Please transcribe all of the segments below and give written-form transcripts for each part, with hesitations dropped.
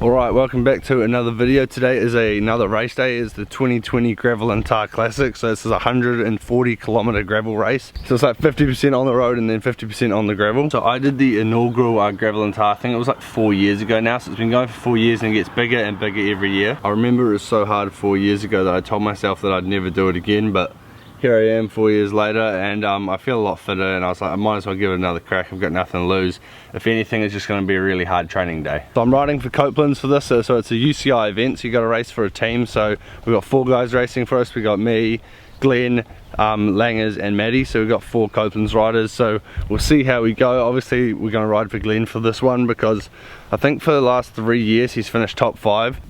Alright, welcome back to another video. Today is another race day. It's the 2020 Gravel and Tar Classic. So this is a 140 kilometer gravel race. So it's like 50% on the road and then 50% on the gravel. So I did the inaugural gravel and tar. I think it was like 4 years ago now. So it's been going for 4 years and it gets bigger and bigger every year. I remember it was so hard 4 years ago that I told myself that I'd never do it again, but here I am 4 years later, and I feel a lot fitter, and I was like, I might as well give it another crack. I've got nothing to lose. If anything, it's just going to be a really hard training day. So I'm riding for Couplands for this, so it's a UCI event, so you got to race for a team. So we've got 4 guys racing for us. We got me, Glenn, Langers and Maddie, so we've got 4 Couplands riders. So we'll see how we go. Obviously we're going to ride for Glenn for this one because I think for the last 3 years he's finished top 5.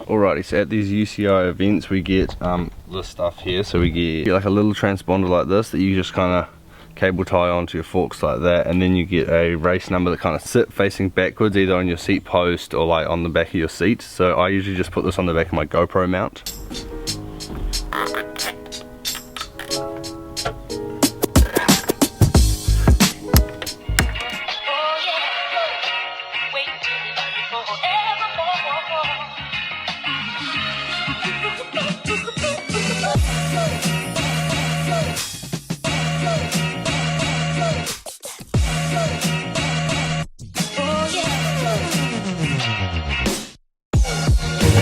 Alrighty, so at these UCI events we get this stuff here. So we get like a little transponder like this that you just kind of cable tie onto your forks like that, and then you get a race number that kind of sit facing backwards, either on your seat post or like on the back of your seat. So I usually just put this on the back of my GoPro mount.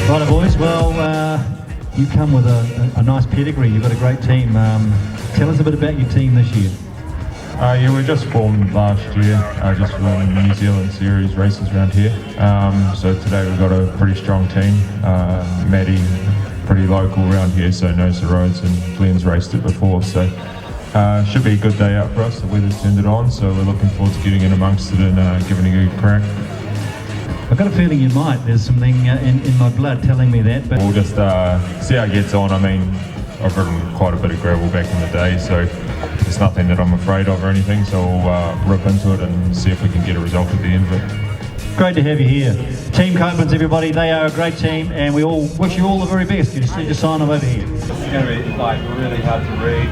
Right, boys, well, you come with a nice pedigree. You've got a great team. Tell us a bit about your team this year. Yeah, we just formed last year, just for the New Zealand Series races around here. So today we've got a pretty strong team. Maddie, pretty local around here, so knows the roads, and Glenn's raced it before. So should be a good day out for us. The weather's turned it on, so we're looking forward to getting in amongst it and giving it a good crack. I've got a feeling you might. There's something in my blood telling me that. But we'll just see how it gets on. I mean, I've ridden quite a bit of gravel back in the day, so it's nothing that I'm afraid of or anything. So we'll rip into it and see if we can get a result at the end of it. Great to have you here. Team Couplands, everybody, they are a great team, and we all wish you all the very best. You just need to sign them over here. It's going to be like really hard to read.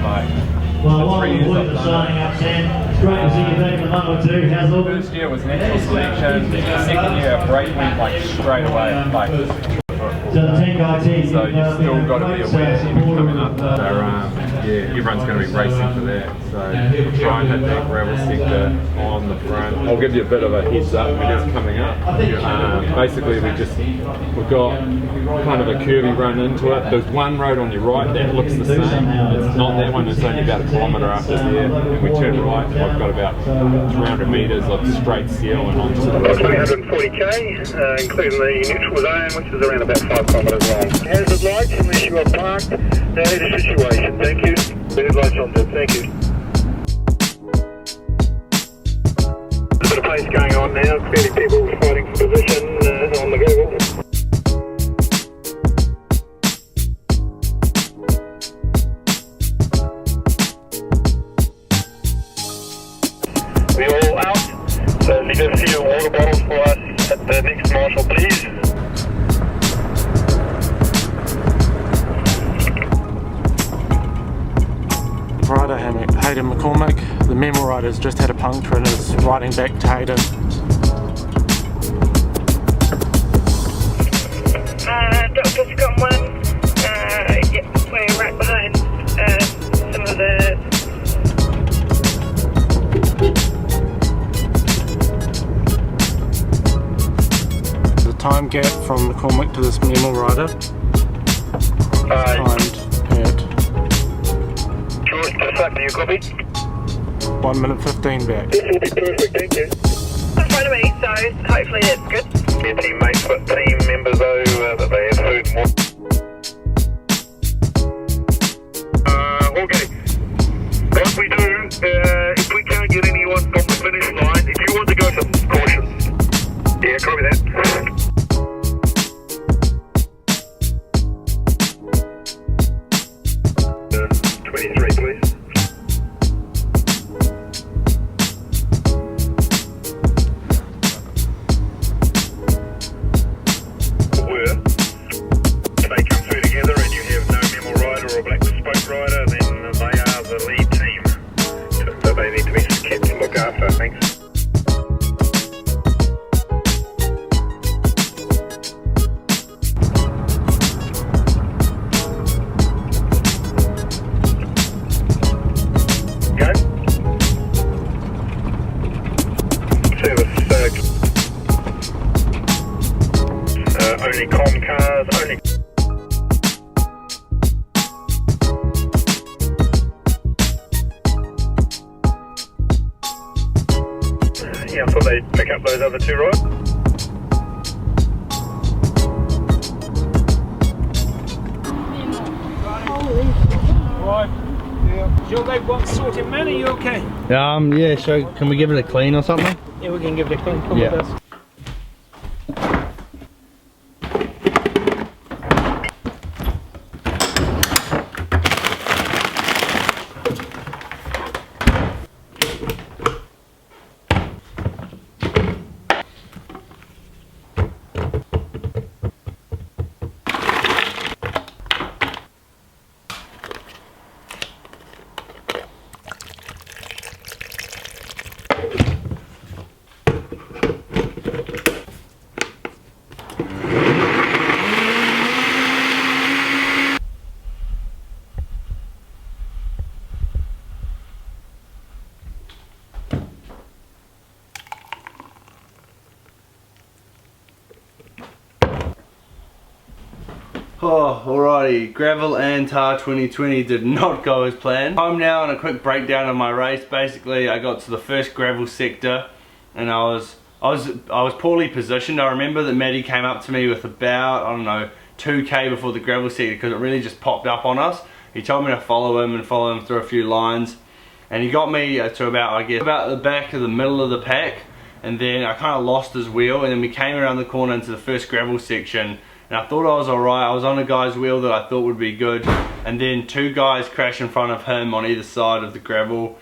Well, a lot of the boys are signing up, Sam. It's great to see you back in a month or two. How's it all? First year was natural selection. The second year, a break went like straight away. So the 10-guy team. So you've still got to be aware that you're coming up. So yeah, everyone's going to be racing for that. So try and hit that gravel sector on the front. I'll give you a bit of a heads up when it's coming up. Basically, we've got kind of a curvy run into it. There's one road on your right that looks the same. It's not that one. It's only about a kilometre after there. And we turn right. I've got about 300 metres of straight seal and onto the road. 340k, including the neutral zone, which is around about 5 kilometres long. Hazard lights, unless you are parked. Now the situation. Thank you. Hazard lights on there. Thank you. A bit of pace going on now. Clearly people fighting for position on the gravel. We all out. So if you just see your water bottles for us at the next marshal, please. Rider Hayden McCormick, the memo rider's just had a puncture and is riding back to Hayden. Doctor's got one. Yep, we're right behind some of the. The time gap from McCormick to this memo rider. Timed at George, to suck, do you copy? 1 minute 15 back. This will be perfect, thank you. In front of me, so hopefully it's good. Your teammates, but team members though, that they have food and water. Okay. What we do, if we can't get anyone from the finish line, if you want to go to caution. Yeah, copy that. They need to be kept to look after, thanks. only com cars, only. Yeah, I thought they'd pick up those other two, right? Is your leg one sorted, man? Are you okay? Yeah, so can we give it a clean or something? Yeah, we can give it a clean. Come Yeah. with us. Oh, alrighty, gravel and tar 2020 did not go as planned. Home now and a quick breakdown of my race. Basically, I got to the first gravel sector and I was poorly positioned. I remember that Maddie came up to me with about, I don't know, 2k before the gravel sector because it really just popped up on us. He told me to follow him and follow him through a few lines, and he got me to about, I guess, about the back of the middle of the pack, and then I kind of lost his wheel, and then we came around the corner into the first gravel section. And I thought I was alright. I was on a guy's wheel that I thought would be good, and then two guys crashed in front of him on either side of the gravel,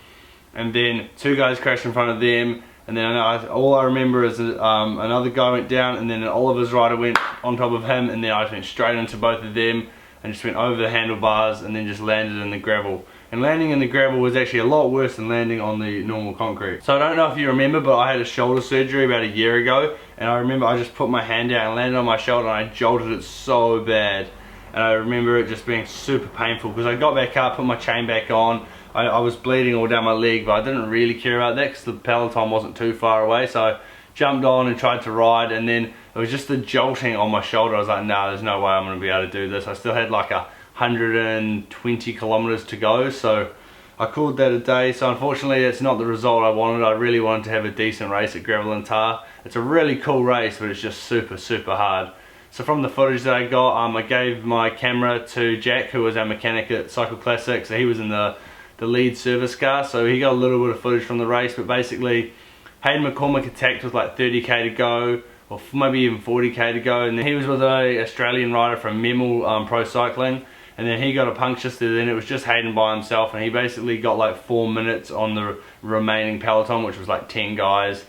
and then two guys crashed in front of them, and then all I remember is another guy went down, and then Oliver's rider went on top of him, and then I went straight into both of them and just went over the handlebars and then just landed in the gravel. And landing in the gravel was actually a lot worse than landing on the normal concrete. So I don't know if you remember, but I had a shoulder surgery about a year ago, and I remember I just put my hand out and landed on my shoulder and I jolted it so bad. And I remember it just being super painful because I got back up, put my chain back on, I was bleeding all down my leg, but I didn't really care about that because the peloton wasn't too far away, so I jumped on and tried to ride, and then it was just the jolting on my shoulder. I was like, nah, there's no way I'm going to be able to do this. I still had like 120 kilometers to go, so I called that a day. So unfortunately it's not the result I wanted. I really wanted to have a decent race at gravel and tar. It's a really cool race, but it's just super hard. So from the footage that I got, I gave my camera to Jack, who was our mechanic at Cycle Classic. So he was in the lead service car, so he got a little bit of footage from the race. But basically Hayden McCormick attacked with like 30k to go, or maybe even 40k to go, and then he was with an Australian rider from Memel Pro Cycling, and then he got a puncture, so then it was just Hayden by himself, and he basically got like 4 minutes on the remaining peloton, which was like 10 guys.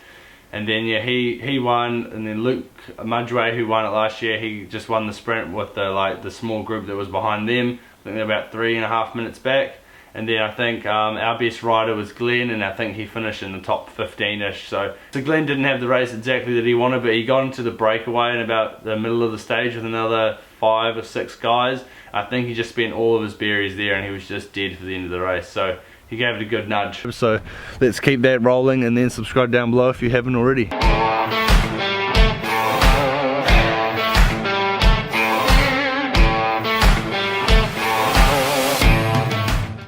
And then yeah, he won, and then Luke Mudgway, who won it last year, he just won the sprint with the small group that was behind them. I think they're about 3.5 minutes back. And then I think our best rider was Glenn, and I think he finished in the top 15ish. So Glenn didn't have the race exactly that he wanted, but he got into the breakaway in about the middle of the stage with another 5 or 6 guys. I think he just spent all of his berries there, and he was just dead for the end of the race. So he gave it a good nudge. So let's keep that rolling, and then subscribe down below if you haven't already.